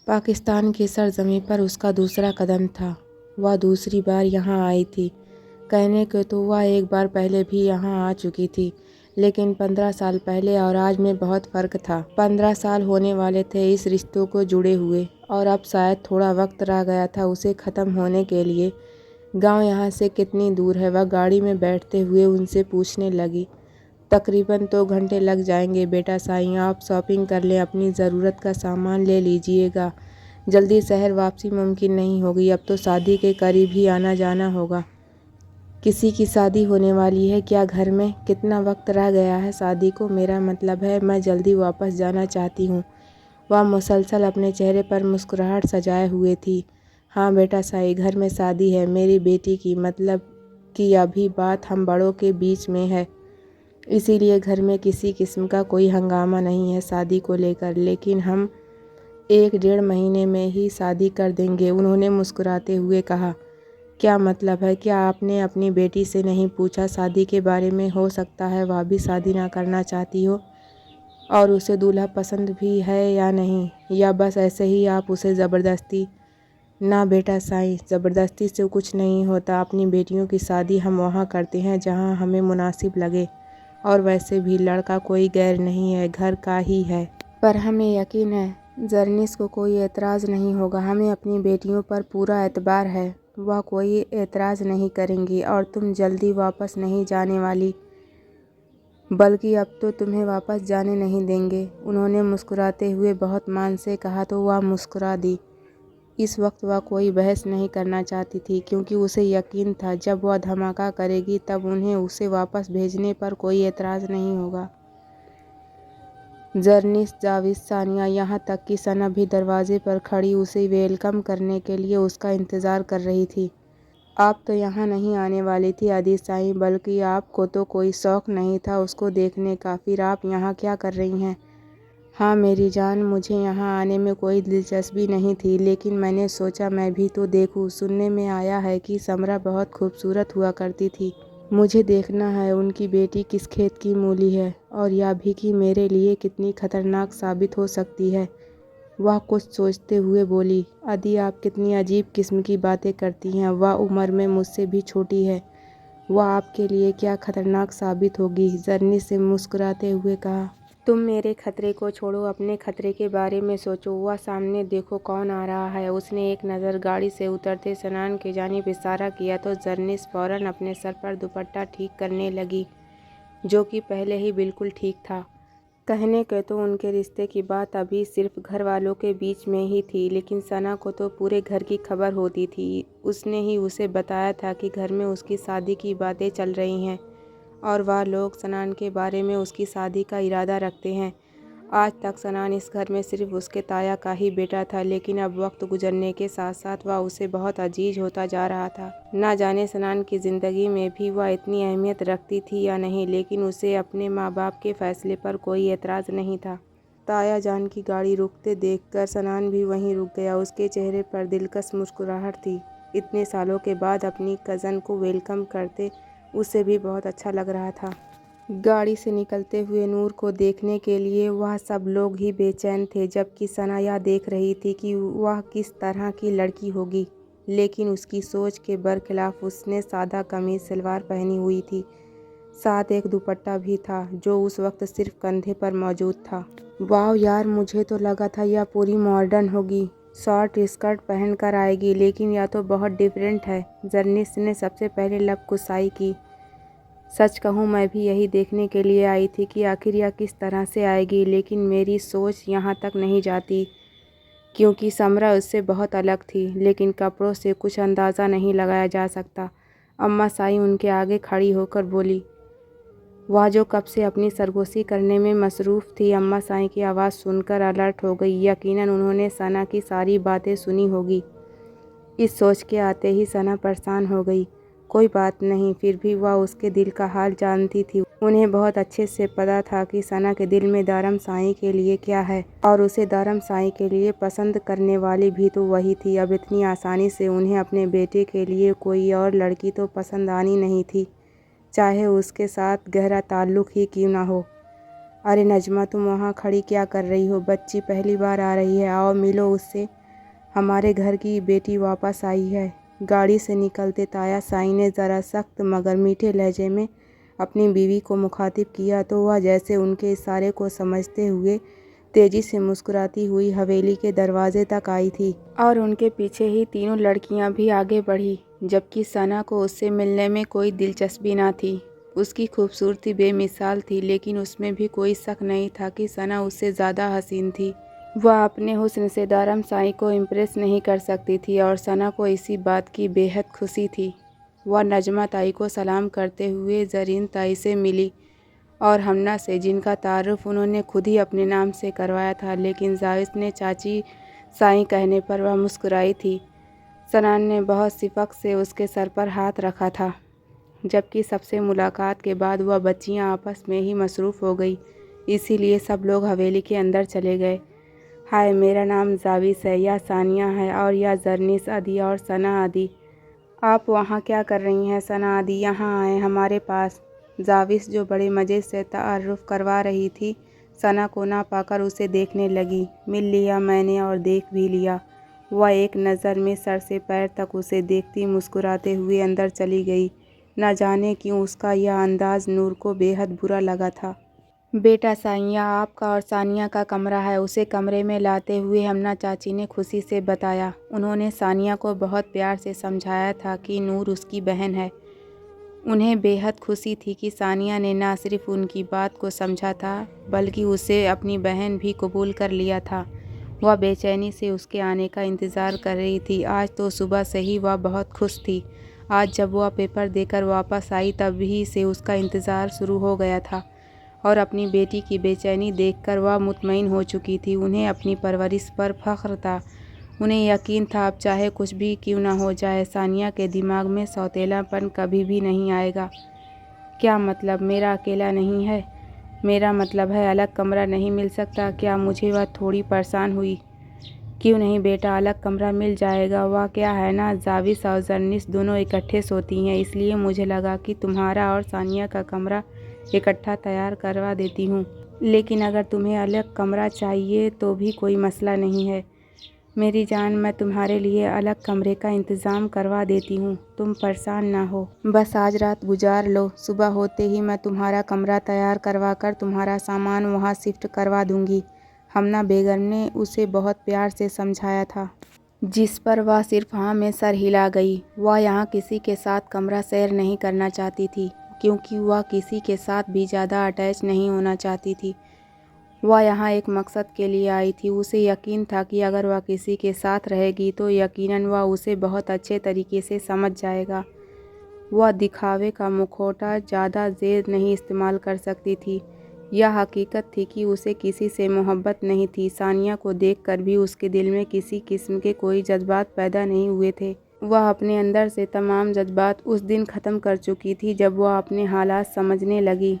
पाकिस्तान की सरजमीं पर उसका दूसरा कदम था। वह दूसरी बार यहाँ आई थी। कहने को तो वह एक बार पहले भी यहाँ आ चुकी थी, लेकिन 15 साल पहले और आज में बहुत फ़र्क था। 15 साल होने वाले थे इस रिश्तों को जुड़े हुए, और अब शायद थोड़ा वक्त रह गया था उसे ख़त्म होने के लिए। गांव यहाँ से कितनी दूर है? वह गाड़ी में बैठते हुए उनसे पूछने लगी। तकरीबन 2 घंटे लग जाएंगे बेटा साईं। आप शॉपिंग कर लें, अपनी ज़रूरत का सामान ले लीजिएगा। जल्दी शहर वापसी मुमकिन नहीं होगी। अब तो शादी के करीब ही आना जाना होगा। किसी की शादी होने वाली है क्या घर में? कितना वक्त रह गया है शादी को? मेरा मतलब है मैं जल्दी वापस जाना चाहती हूँ। वह मुसलसल अपने चेहरे पर मुस्कुराहट सजाए हुए थी। हाँ बेटा साईं, घर में शादी है मेरी बेटी की, मतलब कि अभी बात हम बड़ों के बीच में है, इसीलिए घर में किसी किस्म का कोई हंगामा नहीं है शादी को लेकर। लेकिन हम 1-1.5 महीने में ही शादी कर देंगे, उन्होंने मुस्कुराते हुए कहा। क्या मतलब है? क्या आपने अपनी बेटी से नहीं पूछा शादी के बारे में? हो सकता है वह भी शादी ना करना चाहती हो, और उसे दूल्हा पसंद भी है या नहीं, या बस ऐसे ही आप उसे ज़बरदस्ती। ना बेटा साईं, ज़बरदस्ती से कुछ नहीं होता। अपनी बेटियों की शादी हम वहाँ करते हैं जहाँ हमें मुनासिब लगे, और वैसे भी लड़का कोई गैर नहीं है, घर का ही है। पर हमें यकीन है जरनिस को कोई एतराज़ नहीं होगा। हमें अपनी बेटियों पर पूरा एतबार है, वह कोई एतराज़ नहीं करेंगी। और तुम जल्दी वापस नहीं जाने वाली, बल्कि अब तो तुम्हें वापस जाने नहीं देंगे, उन्होंने मुस्कुराते हुए बहुत मान से कहा तो वह मुस्कुरा दी। इस वक्त वह कोई बहस नहीं करना चाहती थी, क्योंकि उसे यकीन था जब वह धमाका करेगी तब उन्हें उसे वापस भेजने पर कोई एतराज़ नहीं होगा। जरनिस, जावेद, सानिया, यहाँ तक कि सना भी दरवाजे पर खड़ी उसे वेलकम करने के लिए उसका इंतज़ार कर रही थी। आप तो यहाँ नहीं आने वाली थी अदी साईं, बल्कि आपको तो कोई शौक़ नहीं था उसको देखने का, फिर आप यहाँ क्या कर रही हैं? हाँ मेरी जान, मुझे यहाँ आने में कोई दिलचस्पी नहीं थी, लेकिन मैंने सोचा मैं भी तो देखूँ। सुनने में आया है कि समरा बहुत खूबसूरत हुआ करती थी। मुझे देखना है उनकी बेटी किस खेत की मूली है, और यह भी कि मेरे लिए कितनी खतरनाक साबित हो सकती है। वह कुछ सोचते हुए बोली, अदी आप कितनी अजीब किस्म की बातें करती हैं। वह उम्र में मुझसे भी छोटी है, वह आपके लिए क्या खतरनाक साबित होगी? जरनी से मुस्कुराते हुए कहा। तुम मेरे खतरे को छोड़ो, अपने खतरे के बारे में सोचो। वह सामने देखो कौन आ रहा है। उसने एक नज़र गाड़ी से उतरते सनान की जानिब इशारा किया तो जरनिस फ़ौरन अपने सर पर दुपट्टा ठीक करने लगी, जो कि पहले ही बिल्कुल ठीक था। कहने के तो उनके रिश्ते की बात अभी सिर्फ घर वालों के बीच में ही थी, लेकिन सना को तो पूरे घर की खबर होती थी। उसने ही उसे बताया था कि घर में उसकी शादी की बातें चल रही हैं, और वह लोग सनान के बारे में उसकी शादी का इरादा रखते हैं। आज तक सनान इस घर में सिर्फ उसके ताया का ही बेटा था, लेकिन अब वक्त गुजरने के साथ साथ वह उसे बहुत अजीज होता जा रहा था। ना जाने सनान की ज़िंदगी में भी वह इतनी अहमियत रखती थी या नहीं, लेकिन उसे अपने माँ बाप के फैसले पर कोई एतराज़ नहीं था। ताया जान की गाड़ी रुकते देखकर सनान भी वहीं रुक गया। उसके चेहरे पर दिलकश मुस्कुराहट थी। इतने सालों के बाद अपनी कज़न को वेलकम करते उसे भी बहुत अच्छा लग रहा था। गाड़ी से निकलते हुए नूर को देखने के लिए वह सब लोग ही बेचैन थे, जबकि सना यह देख रही थी कि वह किस तरह की लड़की होगी। लेकिन उसकी सोच के बरखिलाफ उसने सादा कमीज सलवार पहनी हुई थी, साथ एक दुपट्टा भी था जो उस वक्त सिर्फ कंधे पर मौजूद था। वाह यार, मुझे तो लगा था यह पूरी मॉडर्न होगी, शॉर्ट स्कर्ट पहन कर आएगी, लेकिन यह तो बहुत डिफरेंट है। जर्निस ने सबसे पहले लब कुसाई की। सच कहूँ मैं भी यही देखने के लिए आई थी कि आखिर यह किस तरह से आएगी, लेकिन मेरी सोच यहाँ तक नहीं जाती, क्योंकि समरा उससे बहुत अलग थी। लेकिन कपड़ों से कुछ अंदाज़ा नहीं लगाया जा सकता। अम्मा साई उनके आगे खड़ी होकर बोली। वह जो कब से अपनी सरगोशी करने में मसरूफ़ थी, अम्मा साई की आवाज़ सुनकर अलर्ट हो गई। यकीनन उन्होंने सना की सारी बातें सुनी होगी। इस सोच के आते ही सना परेशान हो गई। कोई बात नहीं, फिर भी वह उसके दिल का हाल जानती थी। उन्हें बहुत अच्छे से पता था कि सना के दिल में दारम साई के लिए क्या है, और उसे दारम साई के लिए पसंद करने वाली भी तो वही थी। अब इतनी आसानी से उन्हें अपने बेटे के लिए कोई और लड़की तो पसंद आनी नहीं थी, चाहे उसके साथ गहरा ताल्लुक़ ही क्यों ना हो। अरे नजमा, तुम वहाँ खड़ी क्या कर रही हो? बच्ची पहली बार आ रही है, आओ मिलो उससे। हमारे घर की बेटी वापस आई है। गाड़ी से निकलते ताया साईं ने ज़रा सख्त मगर मीठे लहजे में अपनी बीवी को मुखातिब किया तो वह जैसे उनके इशारे को समझते हुए तेजी से मुस्कुराती हुई हवेली के दरवाजे तक आई थी और उनके पीछे ही तीनों लड़कियां भी आगे बढ़ी, जबकि सना को उससे मिलने में कोई दिलचस्पी न थी। उसकी खूबसूरती बेमिसाल थी, लेकिन उसमें भी कोई शक नहीं था कि सना उससे ज़्यादा हसीन थी। वह अपने हुस्न से दारम साईं को इम्प्रेस नहीं कर सकती थी और सना को इसी बात की बेहद खुशी थी। वह नजमा ताई को सलाम करते हुए जरीन ताई से मिली और हमना से, जिनका तारुफ उन्होंने खुद ही अपने नाम से करवाया था, लेकिन जाविस ने चाची साईं कहने पर वह मुस्कुराई थी। सनान ने बहुत सिफक से उसके सर पर हाथ रखा था, जबकि सबसे मुलाकात के बाद वह बच्चियां आपस में ही मसरूफ़ हो गई, इसीलिए सब लोग हवेली के अंदर चले गए। हाय, मेरा नाम जाविस है, यह सानिया है और यह जरनिस अदी और सना अदी। आप वहाँ क्या कर रही हैं? सना अदी यहाँ आए हमारे पास। जाविस, जो बड़े मज़े से तारुफ करवा रही थी, सना को ना पाकर उसे देखने लगी। मिल लिया मैंने और देख भी लिया। वह एक नज़र में सर से पैर तक उसे देखती मुस्कुराते हुए अंदर चली गई। न जाने क्यों उसका यह अंदाज नूर को बेहद बुरा लगा था। बेटा साइया, आपका और सानिया का कमरा है, उसे कमरे में लाते हुए हमना चाची ने खुशी से बताया। उन्होंने सानिया को बहुत प्यार से समझाया था कि नूर उसकी बहन है। उन्हें बेहद खुशी थी कि सानिया ने न सिर्फ उनकी बात को समझा था, बल्कि उसे अपनी बहन भी कबूल कर लिया था। वह बेचैनी से उसके आने का इंतज़ार कर रही थी। आज तो सुबह से ही वह बहुत खुश थी। आज जब वह पेपर देकर वापस आई तभी से उसका इंतज़ार शुरू हो गया था और अपनी बेटी की बेचैनी देखकर वह मुतमईन हो चुकी थी। उन्हें अपनी परवरिश पर फ़ख्र था। उन्हें यकीन था अब चाहे कुछ भी क्यों न हो जाए, सानिया के दिमाग में सौतेलापन कभी भी नहीं आएगा। क्या मतलब? मेरा अकेला नहीं है? मेरा मतलब है अलग कमरा नहीं मिल सकता क्या? मुझे वह थोड़ी परेशान हुई। क्यों नहीं बेटा, अलग कमरा मिल जाएगा। वह क्या है ना, जाविस और जरनिस दोनों इकट्ठे सोती हैं, इसलिए मुझे लगा कि तुम्हारा और सानिया का कमरा इकट्ठा तैयार करवा देती हूँ। लेकिन अगर तुम्हें अलग कमरा चाहिए तो भी कोई मसला नहीं है मेरी जान, मैं तुम्हारे लिए अलग कमरे का इंतज़ाम करवा देती हूँ। तुम परेशान ना हो, बस आज रात गुजार लो। सुबह होते ही मैं तुम्हारा कमरा तैयार करवा कर तुम्हारा सामान वहाँ शिफ्ट करवा दूँगी। हमना बेगम ने उसे बहुत प्यार से समझाया था, जिस पर वह सिर्फ हाँ में सर हिला गई। वह यहाँ किसी के साथ कमरा शेयर नहीं करना चाहती थी, क्योंकि वह किसी के साथ भी ज़्यादा अटैच नहीं होना चाहती थी। वह यहाँ एक मकसद के लिए आई थी। उसे यकीन था कि अगर वह किसी के साथ रहेगी तो यकीनन वह उसे बहुत अच्छे तरीके से समझ जाएगा। वह दिखावे का मुखौटा ज़्यादा ज़ेर नहीं इस्तेमाल कर सकती थी। यह हकीकत थी कि उसे किसी से मोहब्बत नहीं थी। सानिया को देखकर भी उसके दिल में किसी किस्म के कोई जज्बात पैदा नहीं हुए थे। वह अपने अंदर से तमाम जज्बात उस दिन ख़त्म कर चुकी थी जब वह अपने हालात समझने लगी।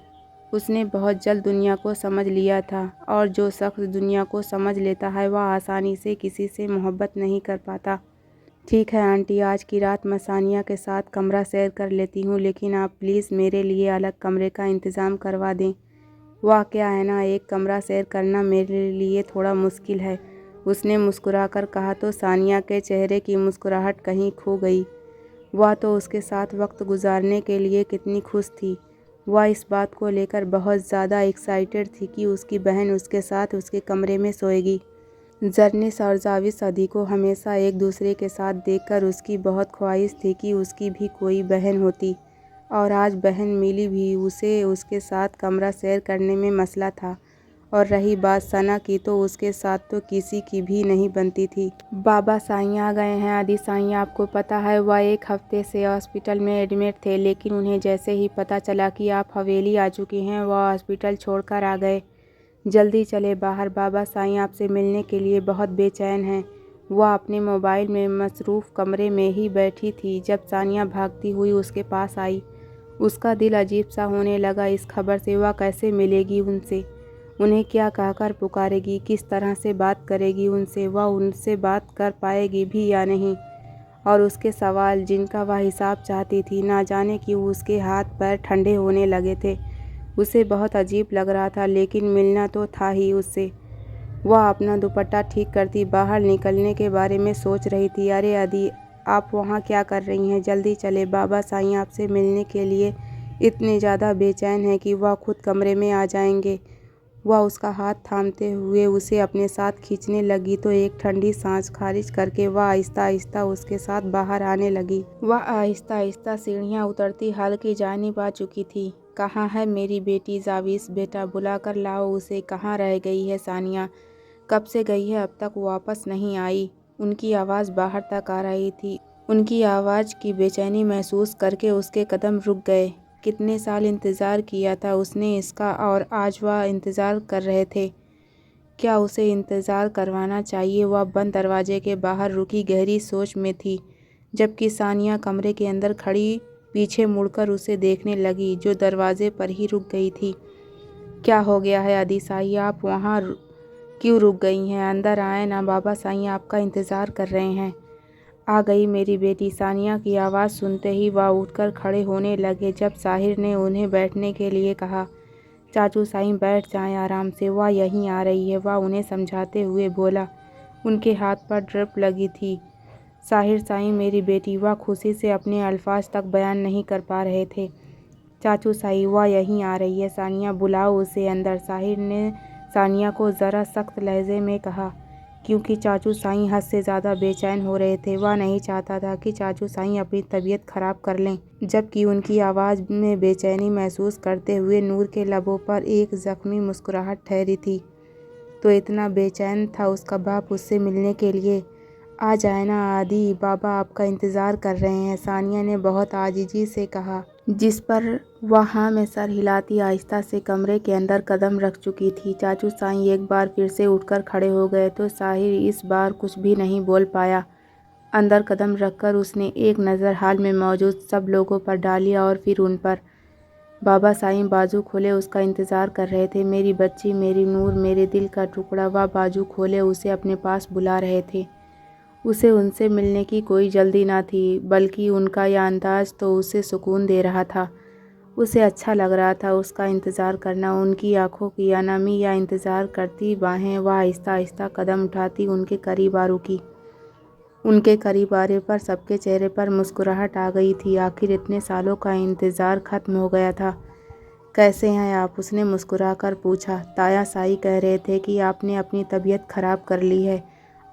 उसने बहुत जल्द दुनिया को समझ लिया था, और जो शख्स दुनिया को समझ लेता है वह आसानी से किसी से मोहब्बत नहीं कर पाता। ठीक है आंटी, आज की रात मैं सानिया के साथ कमरा शेयर कर लेती हूँ, लेकिन आप प्लीज़ मेरे लिए अलग कमरे का इंतज़ाम करवा दें। वह क्या है ना, एक कमरा शेयर करना मेरे लिए थोड़ा मुश्किल है, उसने मुस्कुराकर कहा तो सानिया के चेहरे की मुस्कुराहट कहीं खो गई। वह तो उसके साथ वक्त गुजारने के लिए कितनी खुश थी। वह इस बात को लेकर बहुत ज़्यादा एक्साइटेड थी कि उसकी बहन उसके साथ उसके कमरे में सोएगी। जरनिस और जाविस अदी को हमेशा एक दूसरे के साथ देखकर उसकी बहुत ख्वाहिश थी कि उसकी भी कोई बहन होती, और आज बहन मिली भी। उसे उसके साथ कमरा शेयर करने में मसला था, और रही बात सना की तो उसके साथ तो किसी की भी नहीं बनती थी। बाबा साईं आ गए हैं। आदि साईं, आपको पता है वह एक हफ्ते से हॉस्पिटल में एडमिट थे, लेकिन उन्हें जैसे ही पता चला कि आप हवेली आ चुकी हैं वह हॉस्पिटल छोड़कर आ गए। जल्दी चले बाहर, बाबा साईं आपसे मिलने के लिए बहुत बेचैन हैं। वह अपने मोबाइल में मसरूफ़ कमरे में ही बैठी थी जब सानिया भागती हुई उसके पास आई। उसका दिल अजीब सा होने लगा इस खबर से। वह कैसे मिलेगी उनसे, उन्हें क्या कहकर पुकारेगी, किस तरह से बात करेगी उनसे, वह उनसे बात कर पाएगी भी या नहीं। और उसके सवाल जिनका वह हिसाब चाहती थी, ना जाने क्यों उसके हाथ पैर ठंडे होने लगे थे। उसे बहुत अजीब लग रहा था, लेकिन मिलना तो था ही उससे। वह अपना दुपट्टा ठीक करती बाहर निकलने के बारे में सोच रही थी। अरे अदी, आप वहाँ क्या कर रही हैं? जल्दी चले, बाबा साईं आपसे मिलने के लिए इतने ज़्यादा बेचैन हैं कि वह खुद कमरे में आ जाएंगे। वह उसका हाथ थामते हुए उसे अपने साथ खींचने लगी तो एक ठंडी सांस खारिज करके वह आहिस्ता आहिस्ता उसके साथ बाहर आने लगी। वह आहिस्ता आहिस्ता सीढ़ियाँ उतरती हाल की जानिब आ चुकी थी। कहाँ है मेरी बेटी जाविस? बेटा, बुला कर लाओ उसे। कहाँ रह गई है सानिया? कब से गई है, अब तक वापस नहीं आई। उनकी आवाज़ बाहर तक आ रही थी। उनकी आवाज़ की बेचैनी महसूस करके उसके कदम रुक गए। कितने साल इंतज़ार किया था उसने इसका, और आज वह इंतज़ार कर रहे थे। क्या उसे इंतज़ार करवाना चाहिए? वह बंद दरवाजे के बाहर रुकी गहरी सोच में थी, जबकि सानिया कमरे के अंदर खड़ी पीछे मुड़कर उसे देखने लगी, जो दरवाजे पर ही रुक गई थी। क्या हो गया है अदी साई, आप वहाँ क्यों रुक गई हैं? अंदर आए ना, बाबा साईं आपका इंतज़ार कर रहे हैं। आ गई मेरी बेटी। सानिया की आवाज़ सुनते ही वह उठकर खड़े होने लगे। जब साहिर ने उन्हें बैठने के लिए कहा, चाचू साईं बैठ जाएं आराम से, वह यहीं आ रही है, वह उन्हें समझाते हुए बोला। उनके हाथ पर ड्रिप लगी थी। साहिर साईं मेरी बेटी, वह खुशी से अपने अल्फाज तक बयान नहीं कर पा रहे थे। चाचू साईं, वह यहीं आ रही है, सानिया बुलाओ उसे अंदर। साहिर ने सानिया को ज़रा सख्त लहजे में कहा, क्योंकि चाचू साईं हद से ज़्यादा बेचैन हो रहे थे। वह नहीं चाहता था कि चाचू साईं अपनी तबीयत खराब कर लें, जबकि उनकी आवाज़ में बेचैनी महसूस करते हुए नूर के लबों पर एक ज़ख्मी मुस्कुराहट ठहरी थी। तो इतना बेचैन था उसका बाप उससे मिलने के लिए? आ जाए ना आदि, बाबा आपका इंतज़ार कर रहे हैं, सानिया ने बहुत आजिज़ी से कहा, जिस पर वह हाँ में सर हिलाती आहिस्ता से कमरे के अंदर कदम रख चुकी थी। चाचू साईं एक बार फिर से उठकर खड़े हो गए तो साहिर इस बार कुछ भी नहीं बोल पाया। अंदर कदम रखकर उसने एक नज़र हाल में मौजूद सब लोगों पर डाली और फिर उन पर। बाबा साईं बाजू खोले उसका इंतज़ार कर रहे थे। मेरी बच्ची, मेरी नूर, मेरे दिल का टुकड़ा। वह बाजू खोले उसे अपने पास बुला रहे थे। उसे उनसे मिलने की कोई जल्दी ना थी, बल्कि उनका यह अंदाज़ तो उसे सुकून दे रहा था। उसे अच्छा लग रहा था उसका इंतज़ार करना, उनकी आंखों की अनामी या इंतज़ार करती बाहें। वह आहिस्ता आहिस्ता कदम उठाती उनके करीब आ रुकी। उनके करीब आने पर सबके चेहरे पर मुस्कुराहट आ गई थी। आखिर इतने सालों का इंतज़ार ख़त्म हो गया था। कैसे हैं आप? उसने मुस्कुराकर पूछा। ताया साई कह रहे थे कि आपने अपनी तबीयत खराब कर ली है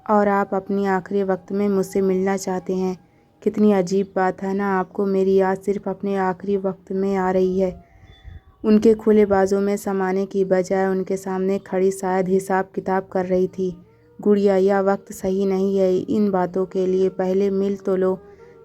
और आप अपनी आखिरी वक्त में मुझसे मिलना चाहते हैं। कितनी अजीब बात है ना, आपको मेरी याद सिर्फ अपने आखिरी वक्त में आ रही है। उनके खुले बाजों में समाने की बजाय उनके सामने खड़ी शायद हिसाब किताब कर रही थी। गुड़िया, यह वक्त सही नहीं है इन बातों के लिए, पहले मिल तो लो।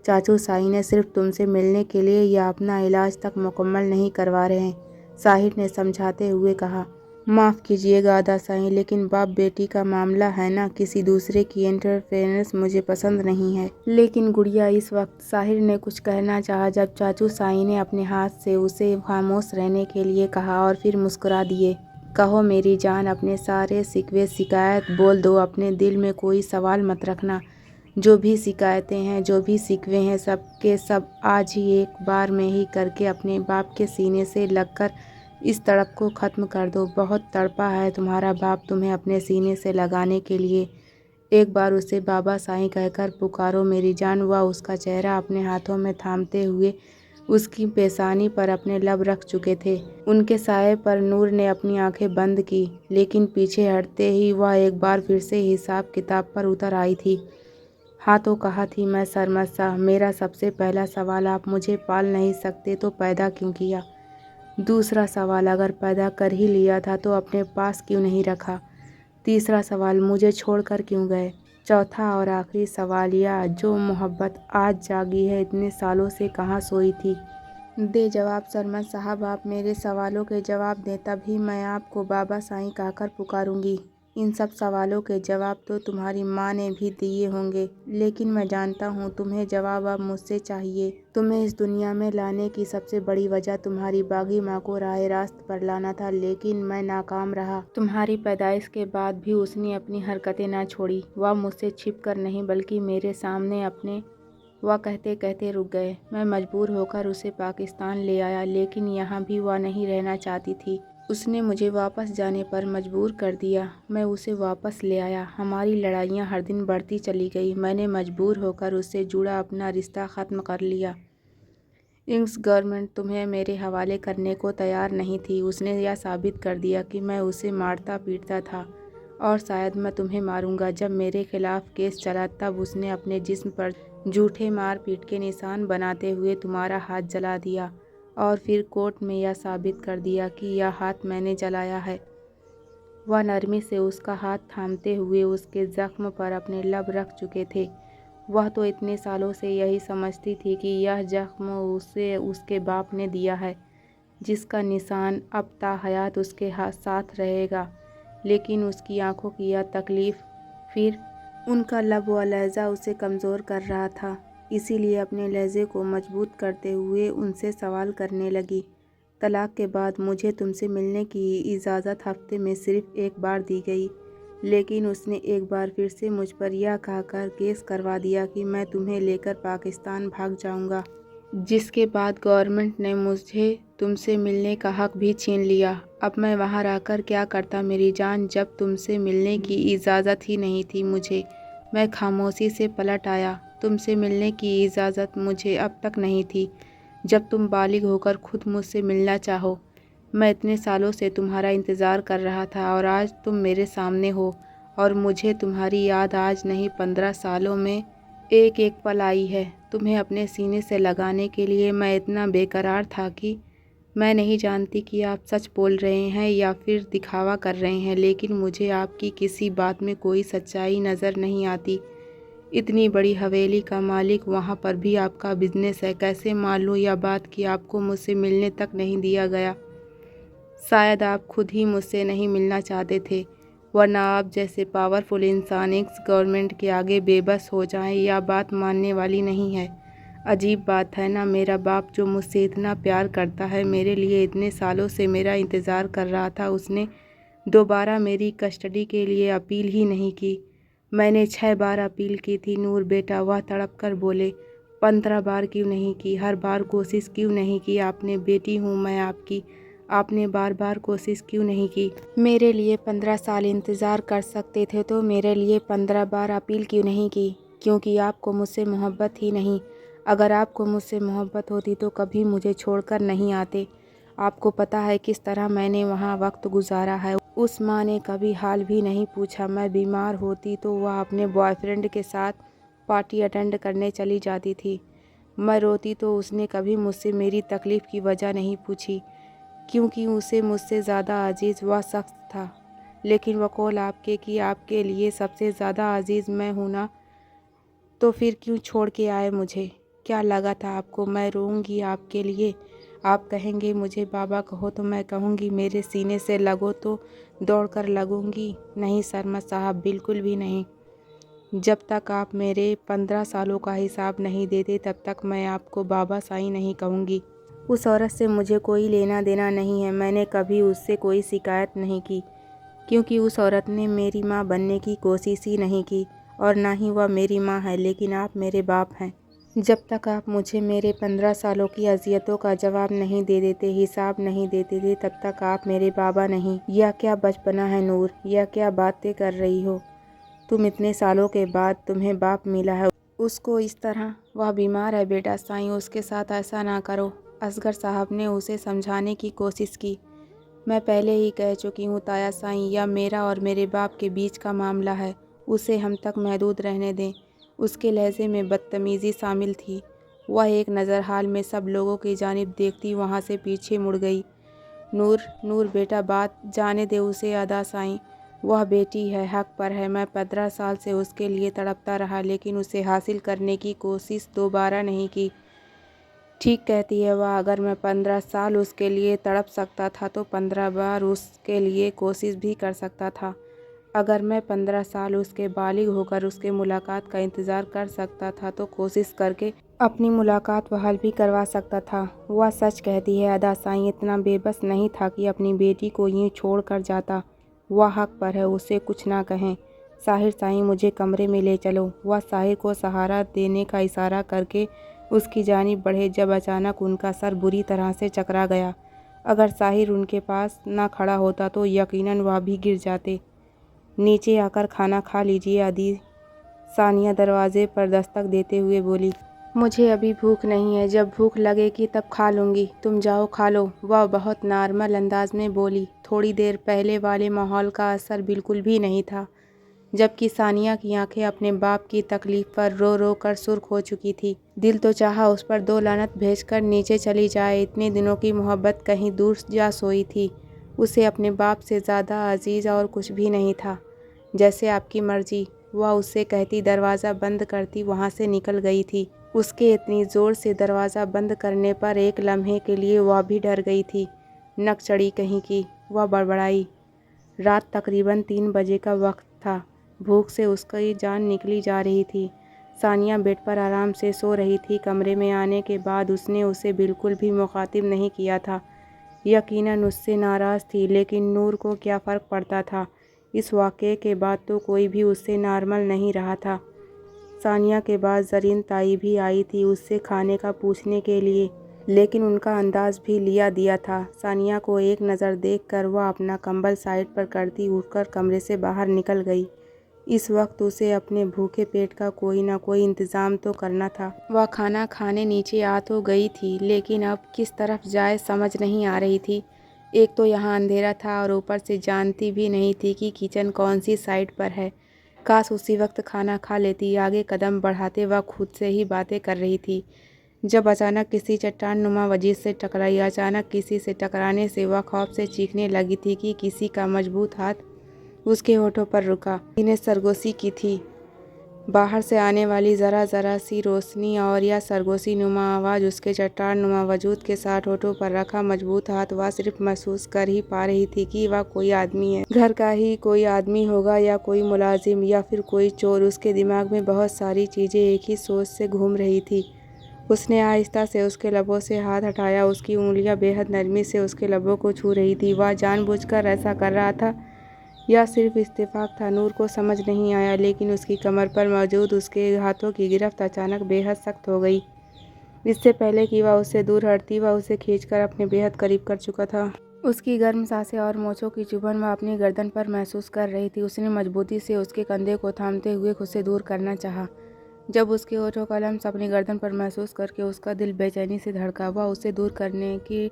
चाचू साई ने सिर्फ तुमसे मिलने के लिए या अपना इलाज तक मुकम्मल नहीं करवा रहे हैं, साहिर ने समझाते हुए कहा। माफ़ कीजिएगा अदा साईं, लेकिन बाप बेटी का मामला है ना, किसी दूसरे की इंटरफेरेंस मुझे पसंद नहीं है। लेकिन गुड़िया, इस वक्त साहिर ने कुछ कहना चाहा, जब चाचू साईं ने अपने हाथ से उसे खामोश रहने के लिए कहा और फिर मुस्कुरा दिए। कहो मेरी जान, अपने सारे शिकवे शिकायत बोल दो, अपने दिल में कोई सवाल मत रखना। जो भी शिकायतें हैं, जो भी शिकवे हैं, सब के सब आज ही एक बार में ही करके अपने बाप के सीने से लगकर इस तड़प को ख़त्म कर दो। बहुत तड़पा है तुम्हारा बाप तुम्हें अपने सीने से लगाने के लिए। एक बार उसे बाबा साईं कहकर पुकारो मेरी जान। वह उसका चेहरा अपने हाथों में थामते हुए उसकी पेशानी पर अपने लब रख चुके थे। उनके साये पर नूर ने अपनी आंखें बंद की, लेकिन पीछे हटते ही वह एक बार फिर से हिसाब किताब पर उतर आई थी। हाँ तो कहा थी मैं सरमद सा। मेरा सबसे पहला सवाल, आप मुझे पाल नहीं सकते तो पैदा क्यों किया? दूसरा सवाल, अगर पैदा कर ही लिया था तो अपने पास क्यों नहीं रखा? तीसरा सवाल, मुझे छोड़कर क्यों गए? चौथा और आखिरी सवाल, यह जो मोहब्बत आज जागी है इतने सालों से कहाँ सोई थी? दे जवाब सरमद साहब, आप मेरे सवालों के जवाब दें, तभी मैं आपको बाबा साईं कहकर पुकारूंगी। इन सब सवालों के जवाब तो तुम्हारी माँ ने भी दिए होंगे, लेकिन मैं जानता हूँ तुम्हें जवाब अब मुझसे चाहिए। तुम्हें इस दुनिया में लाने की सबसे बड़ी वजह तुम्हारी बागी माँ को राह रास्त पर लाना था, लेकिन मैं नाकाम रहा। तुम्हारी पैदाइश के बाद भी उसने अपनी हरकतें ना छोड़ी। वह मुझसे छिप कर नहीं, बल्कि मेरे सामने अपने वह कहते कहते रुक गए। मैं मजबूर होकर उसे पाकिस्तान ले आया, लेकिन यहाँ भी वह नहीं रहना चाहती थी। उसने मुझे वापस जाने पर मजबूर कर दिया। मैं उसे वापस ले आया। हमारी लड़ाइयाँ हर दिन बढ़ती चली गई। मैंने मजबूर होकर उससे जुड़ा अपना रिश्ता ख़त्म कर लिया। इंग्लिश गवर्नमेंट तुम्हें मेरे हवाले करने को तैयार नहीं थी। उसने यह साबित कर दिया कि मैं उसे मारता पीटता था, और शायद मैं तुम्हें मारूंगा। जब मेरे खिलाफ केस चला तब उसने अपने जिस्म पर झूठे मार पीट के निशान बनाते हुए तुम्हारा हाथ जला दिया, और फिर कोर्ट में यह साबित कर दिया कि यह हाथ मैंने जलाया है। वह नरमी से उसका हाथ थामते हुए उसके जख्म पर अपने लब रख चुके थे। वह तो इतने सालों से यही समझती थी कि यह जख्म उसे उसके बाप ने दिया है, जिसका निशान अब ताहयात उसके साथ रहेगा। लेकिन उसकी आंखों की यह तकलीफ़, फिर उनका लब व लहजा उसे कमज़ोर कर रहा था। इसीलिए अपने लहजे को मजबूत करते हुए उनसे सवाल करने लगी। तलाक के बाद मुझे तुमसे मिलने की इजाज़त हफ्ते में सिर्फ़ एक बार दी गई, लेकिन उसने एक बार फिर से मुझ पर यह कहकर केस करवा दिया कि मैं तुम्हें लेकर पाकिस्तान भाग जाऊंगा, जिसके बाद गवर्नमेंट ने मुझे तुमसे मिलने का हक भी छीन लिया। अब मैं वहां रहकर क्या करता मेरी जान, जब तुमसे मिलने की इजाज़त ही नहीं थी मुझे। मैं खामोशी से पलट आया। तुमसे मिलने की इजाज़त मुझे अब तक नहीं थी, जब तुम बालिग होकर खुद मुझसे मिलना चाहो। मैं इतने सालों से तुम्हारा इंतज़ार कर रहा था, और आज तुम मेरे सामने हो, और मुझे तुम्हारी याद आज नहीं 15 सालों में एक एक पल आई है। तुम्हें अपने सीने से लगाने के लिए मैं इतना बेकरार था कि मैं नहीं जानती कि आप सच बोल रहे हैं या फिर दिखावा कर रहे हैं, लेकिन मुझे आपकी किसी बात में कोई सच्चाई नज़र नहीं आती। इतनी बड़ी हवेली का मालिक, वहाँ पर भी आपका बिजनेस है। कैसे मान लूँ यह बात कि आपको मुझसे मिलने तक नहीं दिया गया? शायद आप खुद ही मुझसे नहीं मिलना चाहते थे, वरना आप जैसे पावरफुल इंसान इंग्लिश गवर्नमेंट के आगे बेबस हो जाएं, यह बात मानने वाली नहीं है। अजीब बात है ना, मेरा बाप जो मुझसे इतना प्यार करता है, मेरे लिए इतने सालों से मेरा इंतज़ार कर रहा था, उसने दोबारा मेरी कस्टडी के लिए अपील ही नहीं की। मैंने 6 बार अपील की थी नूर बेटा, वह तड़प कर बोले। 15 बार क्यों नहीं की? हर बार कोशिश क्यों नहीं की आपने? बेटी हूँ मैं आपकी, आपने बार बार कोशिश क्यों नहीं की? मेरे लिए 15 साल इंतज़ार कर सकते थे तो मेरे लिए 15 बार अपील क्यों नहीं की? क्योंकि आपको मुझसे मोहब्बत ही नहीं। अगर आपको मुझसे मोहब्बत होती तो कभी मुझे छोड़कर नहीं आते। आपको पता है किस तरह मैंने वहाँ वक्त गुजारा है। उस माँ ने कभी हाल भी नहीं पूछा। मैं बीमार होती तो वह अपने बॉयफ्रेंड के साथ पार्टी अटेंड करने चली जाती थी। मैं रोती तो उसने कभी मुझसे मेरी तकलीफ़ की वजह नहीं पूछी, क्योंकि उसे मुझसे ज़्यादा अजीज़ वह शख्स था। लेकिन वक़ौल आपके कि आपके लिए सबसे ज़्यादा अजीज़ मैं हूँ ना, तो फिर क्यों छोड़ के आए मुझे? क्या लगा था आपको मैं रोऊंगी आपके लिए? आप कहेंगे मुझे बाबा कहो तो मैं कहूँगी मेरे सीने से लगो तो दौड़ कर लगूंगी। नहीं शर्मा साहब, बिल्कुल भी नहीं। जब तक आप मेरे 15 सालों का हिसाब नहीं देते तब तक मैं आपको बाबा साईं नहीं कहूँगी। उस औरत से मुझे कोई लेना देना नहीं है। मैंने कभी उससे कोई शिकायत नहीं की, क्योंकि उस औरत ने मेरी माँ बनने की कोशिश ही नहीं की, और ना ही वह मेरी माँ है। लेकिन आप मेरे बाप हैं। जब तक आप मुझे मेरे 15 सालों की अज़ियतों का जवाब नहीं दे देते, हिसाब नहीं देते थे, तब तक आप मेरे बाबा नहीं। यह क्या बचपना है नूर? यह क्या बातें कर रही हो तुम? इतने सालों के बाद तुम्हें बाप मिला है, उसको इस तरह? वह बीमार है बेटा साईं, उसके साथ ऐसा ना करो। असगर साहब ने उसे समझाने की कोशिश की। मैं पहले ही कह चुकी हूँ ताया साईं, यह मेरा और मेरे बाप के बीच का मामला है। उसे हम तक महदूद रहने दें। उसके लहजे में बदतमीज़ी शामिल थी। वह एक नज़र हाल में सब लोगों की जानिब देखती वहाँ से पीछे मुड़ गई। नूर, नूर बेटा, बात जाने दे उसे अदा साईं। वह बेटी है, हक पर है। मैं 15 साल से उसके लिए तड़पता रहा, लेकिन उसे हासिल करने की कोशिश दोबारा नहीं की। ठीक कहती है वह, अगर मैं 15 साल उसके लिए तड़प सकता था तो 15 बार उसके लिए कोशिश भी कर सकता था। अगर मैं 15 साल उसके बालिग होकर उसके मुलाकात का इंतज़ार कर सकता था तो कोशिश करके अपनी मुलाकात बहाल भी करवा सकता था। वह सच कहती है अदा साईं, इतना बेबस नहीं था कि अपनी बेटी को यूँ छोड़ कर जाता। वह हक पर है, उसे कुछ ना कहें। साहिर साईं मुझे कमरे में ले चलो। वह साहिर को सहारा देने का इशारा करके उसकी जानिब बढ़े जब अचानक उनका सर बुरी तरह से चकरा गया। अगर साहिर उनके पास न खड़ा होता तो यकीनन वह भी गिर जाते। नीचे आकर खाना खा लीजिए अदी। सानिया दरवाजे पर दस्तक देते हुए बोली। मुझे अभी भूख नहीं है, जब भूख लगेगी तब खा लूँगी। तुम जाओ खा लो। वह बहुत नॉर्मल अंदाज में बोली। थोड़ी देर पहले वाले माहौल का असर बिल्कुल भी नहीं था, जबकि सानिया की आंखें अपने बाप की तकलीफ पर रो रो कर सुर्ख हो चुकी थी। दिल तो चाहा उस पर 2 लानत भेजकर नीचे चली जाए। इतने दिनों की मोहब्बत कहीं दूर जा सोई थी। उसे अपने बाप से ज़्यादा अजीज़ और कुछ भी नहीं था। जैसे आपकी मर्जी, वह उससे कहती दरवाज़ा बंद करती वहाँ से निकल गई थी। उसके इतनी ज़ोर से दरवाज़ा बंद करने पर एक लम्हे के लिए वह भी डर गई थी। नक चढ़ी कहीं की, वह बड़बड़ाई। रात तकरीबन 3 बजे का वक्त था। भूख से उसकी जान निकली जा रही थी। सानिया बेड पर आराम से सो रही थी। कमरे में आने के बाद उसने उसे बिल्कुल भी मुखातिब नहीं किया था। यकीनन उससे नाराज़ थी, लेकिन नूर को क्या फ़र्क पड़ता था। इस वाक़ये के बाद तो कोई भी उससे नॉर्मल नहीं रहा था। सानिया के बाद ज़रीन ताई भी आई थी उससे खाने का पूछने के लिए, लेकिन उनका अंदाज़ भी लिया दिया था। सानिया को एक नज़र देखकर वह अपना कंबल साइड पर करती उठकर कमरे से बाहर निकल गई। इस वक्त उसे अपने भूखे पेट का कोई ना कोई इंतज़ाम तो करना था। वह खाना खाने नीचे आ तो गई थी, लेकिन अब किस तरफ जाए समझ नहीं आ रही थी। एक तो यहाँ अंधेरा था और ऊपर से जानती भी नहीं थी कि किचन कौन सी साइड पर है। काश उसी वक्त खाना खा लेती। आगे कदम बढ़ाते वह खुद से ही बातें कर रही थी, जब अचानक किसी चट्टान नुमा वजीर से टकराई। अचानक किसी से टकराने से वह खौफ से चीखने लगी थी कि किसी का मजबूत हाथ उसके होठों पर रुका। इन्हें सरगोशी की थी। बाहर से आने वाली ज़रा ज़रा सी रोशनी और यह सरगोशी नुमा आवाज़ उसके चट्टान नुमा वजूद के साथ होठों पर रखा मजबूत हाथ। वह सिर्फ महसूस कर ही पा रही थी कि वह कोई आदमी है। घर का ही कोई आदमी होगा, या कोई मुलाजिम, या फिर कोई चोर। उसके दिमाग में बहुत सारी चीज़ें एक ही सोच से घूम रही थी। उसने आहिस्ता से उसके लबों से हाथ हटाया। उसकी उंगलियां बेहद नरमी से उसके लबों को छू रही थी। वह जानबूझकर ऐसा कर रहा था या सिर्फ इत्तेफाक था, नूर को समझ नहीं आया, लेकिन उसकी कमर पर मौजूद उसके हाथों की गिरफ्त अचानक बेहद सख्त हो गई। इससे पहले कि वह उससे दूर हटती, वह उसे खींचकर अपने बेहद करीब कर चुका था। उसकी गर्म सांसें और मोछों की चुभन वह अपनी गर्दन पर महसूस कर रही थी। उसने मजबूती से उसके कंधे को थामते हुए खुद से दूर करना चाहा। जब उसके होठों का लम्स अपनी गर्दन पर महसूस करके उसका दिल बेचैनी से धड़का। वह उसे दूर करने के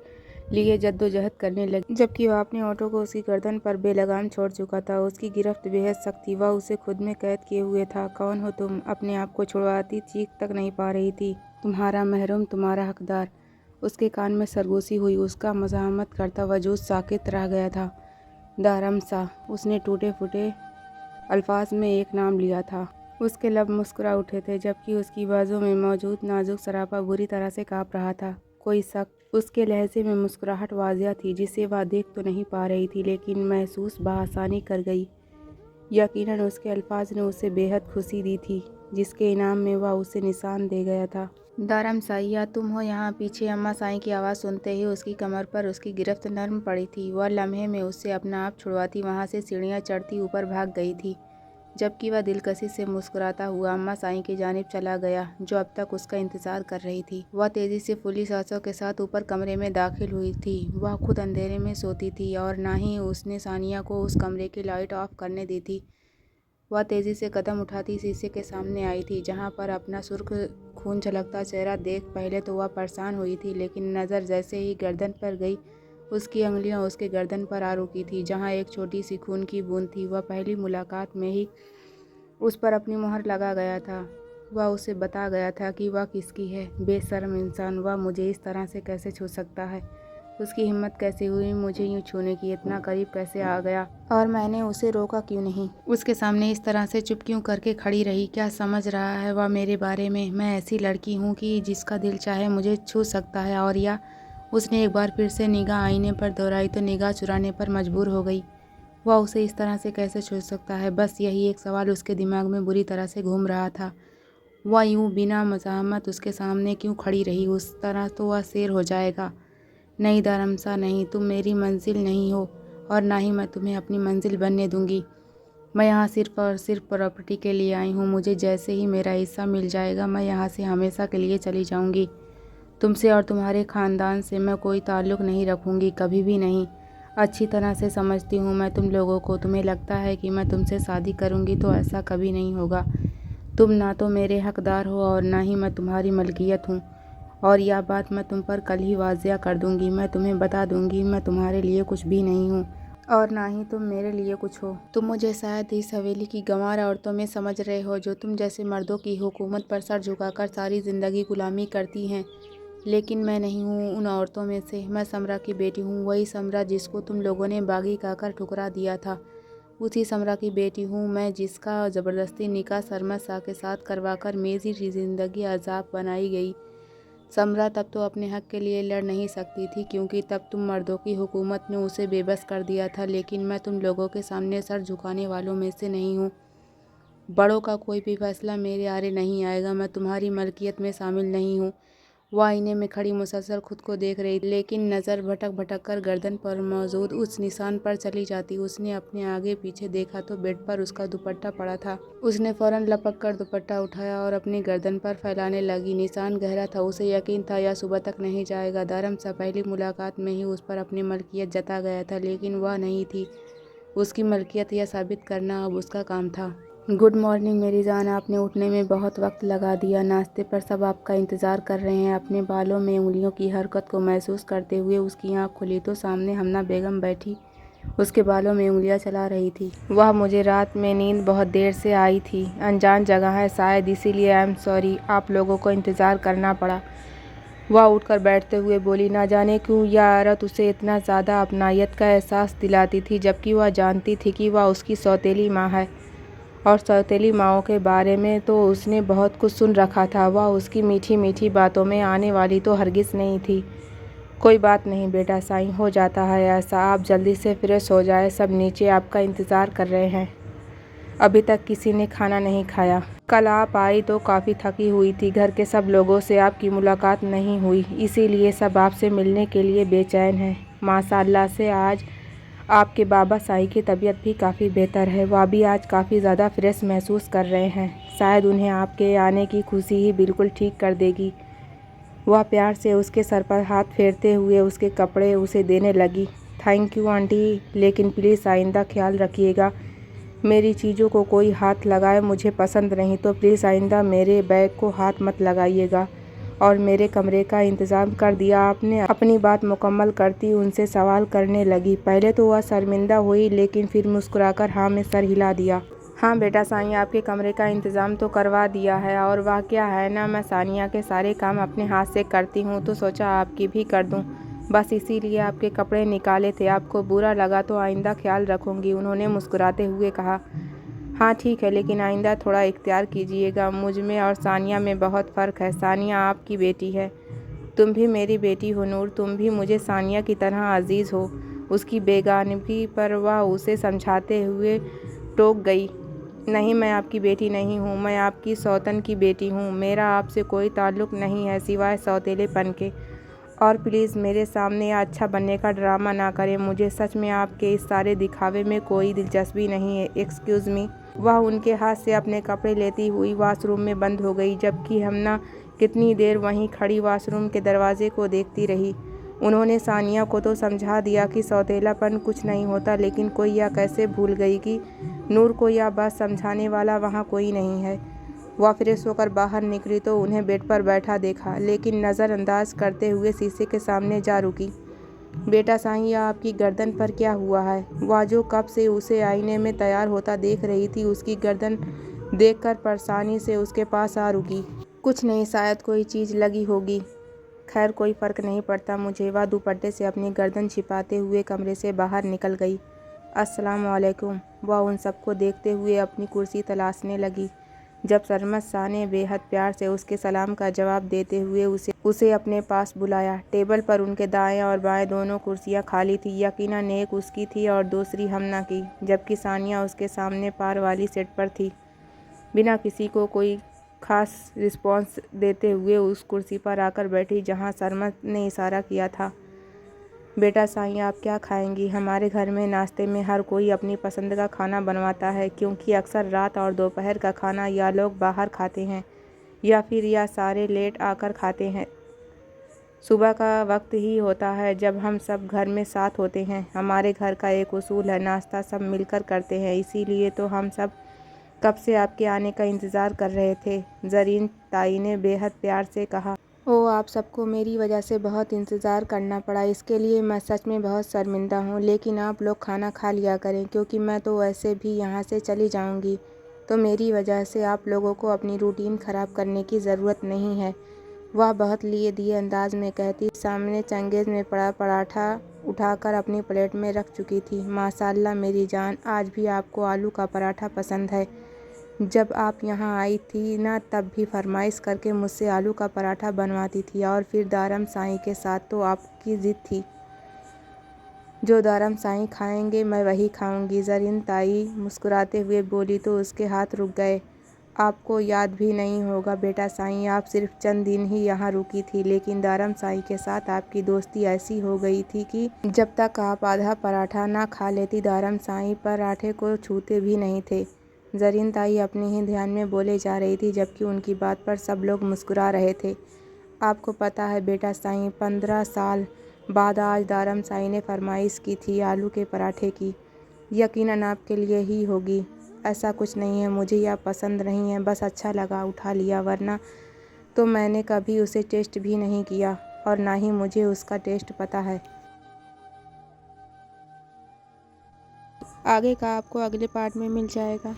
लिए जद्दोजहद करने लगी, जबकि वह अपने होठों को उसकी गर्दन पर बेलगाम छोड़ चुका था। उसकी गिरफ्त बेहद सख्त थी। वह उसे खुद में कैद किए हुए था। कौन हो तुम? अपने आप को छुड़वाती चीख तक नहीं पा रही थी। तुम्हारा महरूम, तुम्हारा हकदार। उसके कान में सरगोशी हुई। उसका मज़ाहमत करता वजूद साकित रह गया था। दारमसा। उसने टूटे फूटे अल्फाज में एक नाम लिया था। उसके लब मुस्कुरा उठे थे, जबकि उसकी बाजों में मौजूद नाजुक सरापा बुरी तरह से काँप रहा था। कोई शक? उसके लहजे में मुस्कुराहट वाज़िया थी, जिसे वह देख तो नहीं पा रही थी, लेकिन महसूस बआसानी कर गई। यकीनन उसके अल्फाज ने उसे बेहद खुशी दी थी, जिसके इनाम में वह उसे निशान दे गया था। दारम साइया, तुम हो यहाँ? पीछे अम्मा साईं की आवाज़ सुनते ही उसकी कमर पर उसकी गिरफ्त नर्म पड़ी थी। वह लम्हे में उससे अपना आप छुड़वाती वहाँ से सीढ़ियाँ चढ़ती ऊपर भाग गई थी, जबकि वह दिलकशी से मुस्कुराता हुआ अम्मा साईं की जानिब चला गया, जो अब तक उसका इंतज़ार कर रही थी। वह तेज़ी से फूली सांसों के साथ ऊपर कमरे में दाखिल हुई थी। वह खुद अंधेरे में सोती थी और ना ही उसने सानिया को उस कमरे की लाइट ऑफ करने दी थी। वह तेज़ी से कदम उठाती शीशे के सामने आई थी, जहाँ पर अपना सुर्ख खून झलकता चेहरा देख पहले तो वह परेशान हुई थी, लेकिन नज़र जैसे ही गर्दन पर गई, उसकी उंगलियां उसके गर्दन पर आ रुकी थी, जहाँ एक छोटी सी खून की बूंद थी। वह पहली मुलाकात में ही उस पर अपनी मोहर लगा गया था। वह उसे बता गया था कि वह किसकी है। बेशर्म इंसान, वह मुझे इस तरह से कैसे छू सकता है? उसकी हिम्मत कैसे हुई मुझे यूँ छूने की? इतना करीब कैसे आ गया? और मैंने उसे रोका क्यों नहीं? उसके सामने इस तरह से चुप क्यों करके खड़ी रही? क्या समझ रहा है वह मेरे बारे में? मैं ऐसी लड़की हूँ कि जिसका दिल चाहे मुझे छू सकता है? और या उसने एक बार फिर से निगाह आईने पर दोहराई तो निगाह चुराने पर मजबूर हो गई। वह उसे इस तरह से कैसे छू सकता है? बस यही एक सवाल उसके दिमाग में बुरी तरह से घूम रहा था। वह यूँ बिना मज़ाहमत उसके सामने क्यों खड़ी रही? उस तरह तो वह शेर हो जाएगा। नहीं दारमसा, नहीं, तुम मेरी मंजिल नहीं हो और ना ही मैं तुम्हें अपनी मंजिल बनने दूंगी। मैं यहाँ सिर्फ़ और सिर्फ प्रॉपर्टी के लिए आई हूँ। मुझे जैसे ही मेरा हिस्सा मिल जाएगा मैं यहाँ से हमेशा के लिए चली जाऊँगी। तुमसे और तुम्हारे ख़ानदान से मैं कोई ताल्लुक़ नहीं रखूँगी, कभी भी नहीं। अच्छी तरह से समझती हूँ मैं तुम लोगों को। तुम्हें लगता है कि मैं तुमसे शादी करूँगी तो ऐसा कभी नहीं होगा। तुम ना तो मेरे हकदार हो और ना ही मैं तुम्हारी मलकियत हूँ। और यह बात मैं तुम पर कल ही वाज़िया कर दूँगी। मैं तुम्हें बता दूँगी मैं तुम्हारे लिए कुछ भी नहीं हूँ और ना ही तुम मेरे लिए कुछ हो। तुम मुझे शायद इस हवेली की गंवार औरतों में समझ रहे हो जो तुम जैसे मर्दों की हुकूमत पर सर झुकाकर सारी ज़िंदगी गुलामी करती हैं, लेकिन मैं नहीं हूँ उन औरतों में से। मैं समरा की बेटी हूँ, वही समरा जिसको तुम लोगों ने बागी कहकर ठुकरा दिया था। उसी समरा की बेटी हूँ मैं जिसका ज़बरदस्ती निकाह सरमद शाह के साथ करवाकर मेरी ज़िंदगी अजाब बनाई गई। समरा तब तो अपने हक़ के लिए लड़ नहीं सकती थी क्योंकि तब तुम मर्दों की हुकूमत ने उसे बेबस कर दिया था, लेकिन मैं तुम लोगों के सामने सर झुकाने वालों में से नहीं हूँ। बड़ों का कोई भी फैसला मेरे आरे नहीं आएगा। मैं तुम्हारी मलकियत में शामिल नहीं हूँ। वह आईने में खड़ी मुसलसल खुद को देख रही, लेकिन नज़र भटक भटक कर गर्दन पर मौजूद उस निशान पर चली जाती। उसने अपने आगे पीछे देखा तो बेड पर उसका दुपट्टा पड़ा था। उसने फ़ौरन लपक कर दुपट्टा उठाया और अपनी गर्दन पर फैलाने लगी। निशान गहरा था, उसे यकीन था यह सुबह तक नहीं जाएगा। धर्मसा पहली मुलाकात में ही उस पर अपनी मलकियत जता गया था, लेकिन वह नहीं थी उसकी मलकियत। यह साबित करना अब उसका काम था। गुड मॉर्निंग मेरी जान, आपने उठने में बहुत वक्त लगा दिया। नाश्ते पर सब आपका इंतज़ार कर रहे हैं। अपने बालों में उंगलियों की हरकत को महसूस करते हुए उसकी आंख खुली तो सामने हमना बेगम बैठी उसके बालों में उंगलियां चला रही थी। वह मुझे रात में नींद बहुत देर से आई थी। अनजान जगह है शायद, इसीलिए आई एम सॉरी आप लोगों को इंतज़ार करना पड़ा। वह उठकर बैठते हुए बोली, ना जाने क्यों यह औरत उसे इतना ज़्यादा अपनायत का एहसास दिलाती थी, जबकि वह जानती थी कि वह उसकी सौतेली माँ है और सौतेली माँओं के बारे में तो उसने बहुत कुछ सुन रखा था। वह उसकी मीठी मीठी बातों में आने वाली तो हरगिज़ नहीं थी। कोई बात नहीं बेटा, साईं हो जाता है ऐसा। आप जल्दी से फ्रेश हो जाए, सब नीचे आपका इंतज़ार कर रहे हैं। अभी तक किसी ने खाना नहीं खाया। कल आप आई तो काफ़ी थकी हुई थी। घर के सब लोगों से आपकी मुलाकात नहीं हुई, इसीलिए सब आपसे मिलने के लिए बेचैन हैं। माशाअल्लाह से आज आपके बाबा साईं की तबीयत भी काफ़ी बेहतर है। वह भी आज काफ़ी ज़्यादा फ्रेश महसूस कर रहे हैं। शायद उन्हें आपके आने की खुशी ही बिल्कुल ठीक कर देगी। वह प्यार से उसके सर पर हाथ फेरते हुए उसके कपड़े उसे देने लगी। थैंक यू आंटी, लेकिन प्लीज़ आइंदा ख्याल रखिएगा मेरी चीज़ों को कोई हाथ लगाए मुझे पसंद नहीं, तो प्लीज़ आइंदा मेरे बैग को हाथ मत लगाइएगा। और मेरे कमरे का इंतज़ाम कर दिया आपने? अपनी बात मुकम्मल करती उनसे सवाल करने लगी। पहले तो वह शर्मिंदा हुई, लेकिन फिर मुस्कुराकर हाँ में सर हिला दिया। हाँ बेटा, साईं आपके कमरे का इंतज़ाम तो करवा दिया है। और वह क्या है ना, मैं सानिया के सारे काम अपने हाथ से करती हूँ, तो सोचा आपकी भी कर दूँ। बस इसीलिए आपके कपड़े निकाले थे। आपको बुरा लगा तो आइंदा ख्याल रखूँगी, उन्होंने मुस्कुराते हुए कहा। हाँ ठीक है, लेकिन आइंदा थोड़ा इख्तियार कीजिएगा। मुझ में और सानिया में बहुत फ़र्क है। सानिया आपकी बेटी है, तुम भी मेरी बेटी हो नूर। तुम भी मुझे सानिया की तरह अजीज़ हो। उसकी बेगानगी पर वह उसे समझाते हुए टोक गई। नहीं, मैं आपकी बेटी नहीं हूँ, मैं आपकी सौतन की बेटी हूँ। मेरा आपसे कोई ताल्लुक़ नहीं है सिवाय सौतेलेपन के। और प्लीज़ मेरे सामने या अच्छा बनने का ड्रामा ना करें। मुझे सच में आपके इस सारे दिखावे में कोई दिलचस्पी नहीं है। Excuse me. वह उनके हाथ से अपने कपड़े लेती हुई वॉशरूम में बंद हो गई, जबकि हमना कितनी देर वहीं खड़ी वॉशरूम के दरवाजे को देखती रही। उन्होंने सानिया को तो समझा दिया कि सौतेलापन कुछ नहीं होता, लेकिन कोई यह कैसे भूल गई कि नूर को यह बात समझाने वाला वहाँ कोई नहीं है। वह फ्रेश होकर बाहर निकली तो उन्हें बेड पर बैठा देखा, लेकिन नज़रअंदाज करते हुए शीशे के सामने जा रुकी। बेटा साईं, आपकी गर्दन पर क्या हुआ है? वह जो कब से उसे आईने में तैयार होता देख रही थी, उसकी गर्दन देखकर परेशानी से उसके पास आ रुकी। कुछ नहीं, शायद कोई चीज़ लगी होगी। खैर कोई फ़र्क नहीं पड़ता मुझे। वह दुपट्टे से अपनी गर्दन छिपाते हुए कमरे से बाहर निकल गई। अस्सलाम वालेकुम। वह उन सबको देखते हुए अपनी कुर्सी तलाशने लगी। जब सरमद शाह ने बेहद प्यार से उसके सलाम का जवाब देते हुए उसे अपने पास बुलाया। टेबल पर उनके दाएं और बाएं दोनों कुर्सियां खाली थी। यकीनन एक उसकी थी और दूसरी हमना की, जबकि सानिया उसके सामने पार वाली सीट पर थी। बिना किसी को कोई खास रिस्पॉन्स देते हुए उस कुर्सी पर आकर बैठी जहां सरमद ने इशारा किया था। बेटा साईं, आप क्या खाएंगी? हमारे घर में नाश्ते में हर कोई अपनी पसंद का खाना बनवाता है, क्योंकि अक्सर रात और दोपहर का खाना या लोग बाहर खाते हैं या फिर या सारे लेट आकर खाते हैं। सुबह का वक्त ही होता है जब हम सब घर में साथ होते हैं। हमारे घर का एक उसूल है, नाश्ता सब मिलकर करते हैं, इसीलिए तो हम सब कब से आपके आने का इंतज़ार कर रहे थे। ज़रीन ताई ने बेहद प्यार से कहा। ओह, आप सबको मेरी वजह से बहुत इंतज़ार करना पड़ा, इसके लिए मैं सच में बहुत शर्मिंदा हूँ। लेकिन आप लोग खाना खा लिया करें, क्योंकि मैं तो वैसे भी यहाँ से चली जाऊँगी, तो मेरी वजह से आप लोगों को अपनी रूटीन ख़राब करने की ज़रूरत नहीं है। वह बहुत लिए दिए अंदाज में कहती सामने चंगेज़ में पड़ा पराठा उठाकर अपनी प्लेट में रख चुकी थी। माशाअल्लाह मेरी जान, आज भी आपको आलू का पराठा पसंद है। जब आप यहाँ आई थी ना, तब भी फरमाइश करके मुझसे आलू का पराठा बनवाती थी, और फिर दारम साईं के साथ तो आपकी ज़िद थी, जो दारम साईं खाएंगे मैं वही खाऊंगी। ज़रीन ताई मुस्कुराते हुए बोली तो उसके हाथ रुक गए। आपको याद भी नहीं होगा बेटा साईं, आप सिर्फ चंद दिन ही यहाँ रुकी थी, लेकिन दारम साईं के साथ आपकी दोस्ती ऐसी हो गई थी कि जब तक आप आधा पराठा ना खा लेती, दारम साईं पराठे को छूते भी नहीं थे। ज़रीन ताई अपने ही ध्यान में बोले जा रही थी, जबकि उनकी बात पर सब लोग मुस्कुरा रहे थे। आपको पता है बेटा साईं, 15 साल बाद आज दारम साईं ने फरमाइश की थी आलू के पराठे की। यकीनन आपके लिए ही होगी। ऐसा कुछ नहीं है, मुझे यह पसंद नहीं है, बस अच्छा लगा उठा लिया, वरना तो मैंने कभी उसे टेस्ट भी नहीं किया, और ना ही मुझे उसका टेस्ट पता है। आगे का आपको अगले पार्ट में मिल जाएगा।